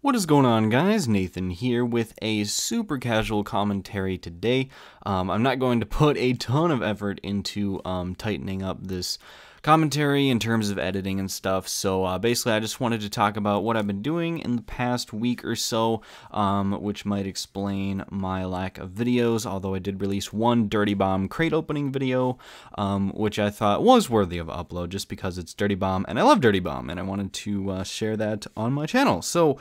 What is going on, guys? Nathan here with a super casual commentary today. I'm not going to put a ton of effort into tightening up this commentary in terms of editing and stuff, so basically I just wanted to talk about what I've been doing in the past week or so, which might explain my lack of videos, although I did release one Dirty Bomb crate opening video, which I thought was worthy of upload just because it's Dirty Bomb, and I love Dirty Bomb, and I wanted to share that on my channel. So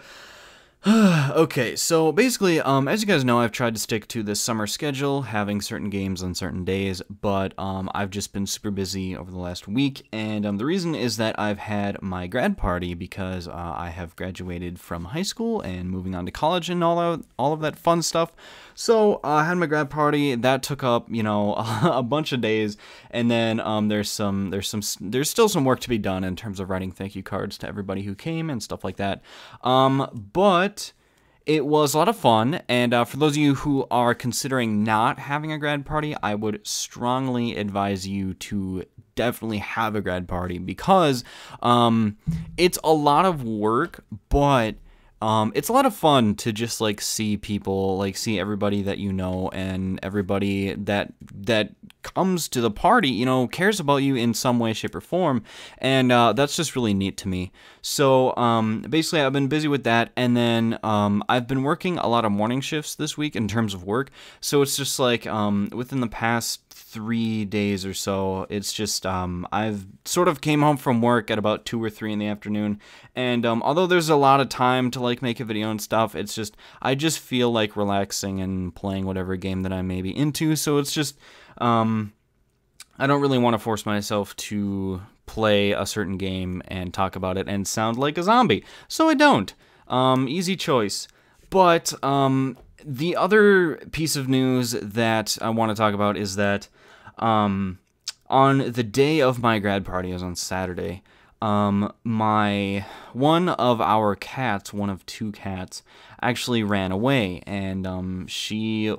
okay, so basically, as you guys know, I've tried to stick to this summer schedule, having certain games on certain days, but I've just been super busy over the last week, and the reason is that I've had my grad party because I have graduated from high school and moving on to college and all of that fun stuff. So I had my grad party that took up, you know, a bunch of days, and then there's still some work to be done in terms of writing thank you cards to everybody who came and stuff like that. But it was a lot of fun, and for those of you who are considering not having a grad party, I would strongly advise you to definitely have a grad party because it's a lot of work, but it's a lot of fun to just like see people, like see everybody that you know, and everybody that comes to the party, you know, cares about you in some way, shape, or form, and that's just really neat to me. So basically, I've been busy with that, and then I've been working a lot of morning shifts this week in terms of work. So it's just like within the past 3 days or so, it's just I've sort of came home from work at about 2 or 3 in the afternoon, and although there's a lot of time to like make a video and stuff, it's just I just feel like relaxing and playing whatever game that I may be into. So it's just I don't really want to force myself to play a certain game and talk about it and sound like a zombie, so I don't. Easy choice. But the other piece of news that I want to talk about is that on the day of my grad party, it was on Saturday, one of our cats, one of 2 cats, actually ran away, and she's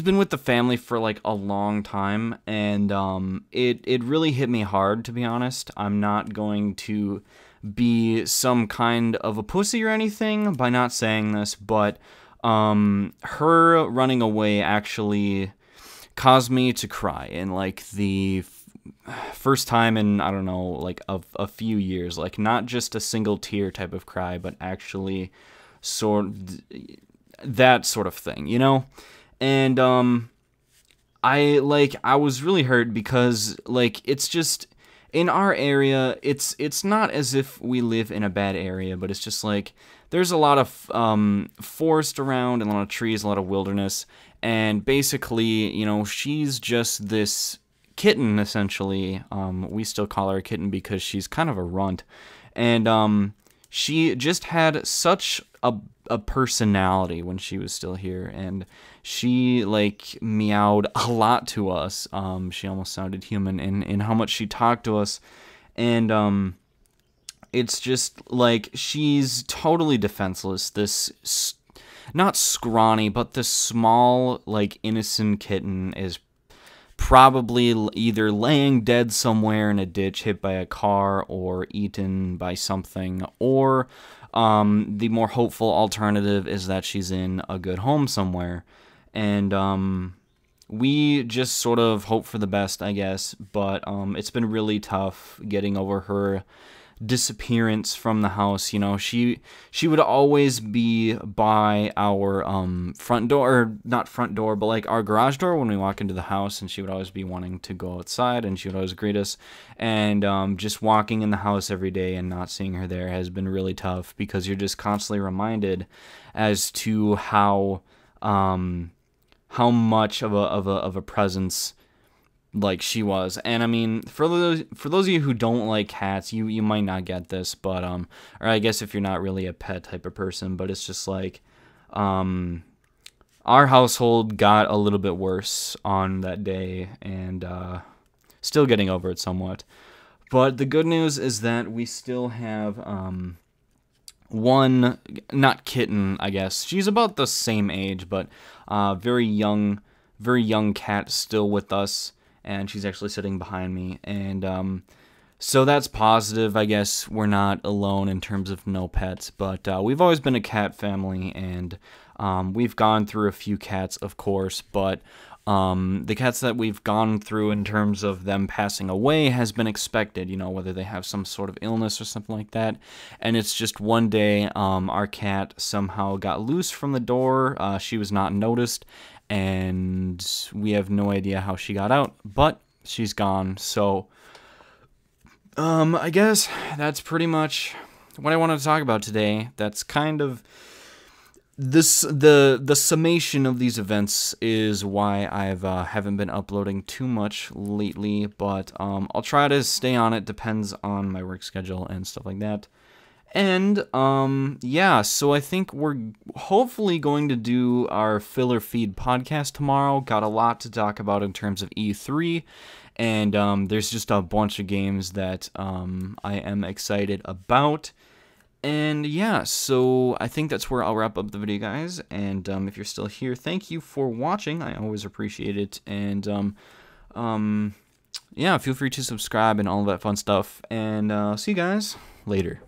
been with the family for like a long time, and it really hit me hard, to be honest. I'm not going to be some kind of a pussy or anything by not saying this, but her running away actually caused me to cry in like the first time in, I don't know, like a few years, like not just a single tear type of cry, but actually that sort of thing, you know? And I was really hurt because like it's just in our area, it's not as if we live in a bad area, but it's just like there's a lot of forest around and a lot of trees, a lot of wilderness, and basically, you know, she's just this kitten essentially. We still call her a kitten because she's kind of a runt, and she just had such a personality when she was still here, and she like meowed a lot to us. She almost sounded human in how much she talked to us, and it's just like she's totally defenseless. This not scrawny, but this small, like innocent kitten is probably either laying dead somewhere in a ditch, hit by a car, or eaten by something, or the more hopeful alternative is that she's in a good home somewhere. And we just sort of hope for the best, I guess, but it's been really tough getting over her disappearance from the house. You know, she would always be by our front door, or not front door, but like our garage door when we walk into the house, and she would always be wanting to go outside, and she would always greet us. And just walking in the house every day and not seeing her there has been really tough, because you're just constantly reminded as to how much of a presence like she was. And I mean, for those of you who don't like cats, you might not get this, but or I guess if you're not really a pet type of person, but it's just like our household got a little bit worse on that day, and still getting over it somewhat. But the good news is that we still have one, not kitten, I guess. She's about the same age, but very young cat still with us, and she's actually sitting behind me. And So that's positive. I guess we're not alone in terms of no pets, but we've always been a cat family, and we've gone through a few cats, of course, but the cats that we've gone through in terms of them passing away has been expected, you know, whether they have some sort of illness or something like that. And it's just one day our cat somehow got loose from the door. She was not noticed, and we have no idea how she got out, but she's gone. So I guess that's pretty much what I wanted to talk about today. That's kind of this the summation of these events is why I've haven't been uploading too much lately, but I'll try to stay on it. Depends on my work schedule and stuff like that. And yeah, so I think we're hopefully going to do our filler feed podcast tomorrow. Got a lot to talk about in terms of E3. And there's just a bunch of games that I am excited about. And yeah, so I think that's where I'll wrap up the video, guys. And if you're still here, thank you for watching. I always appreciate it. And yeah, feel free to subscribe and all of that fun stuff. And see you guys later.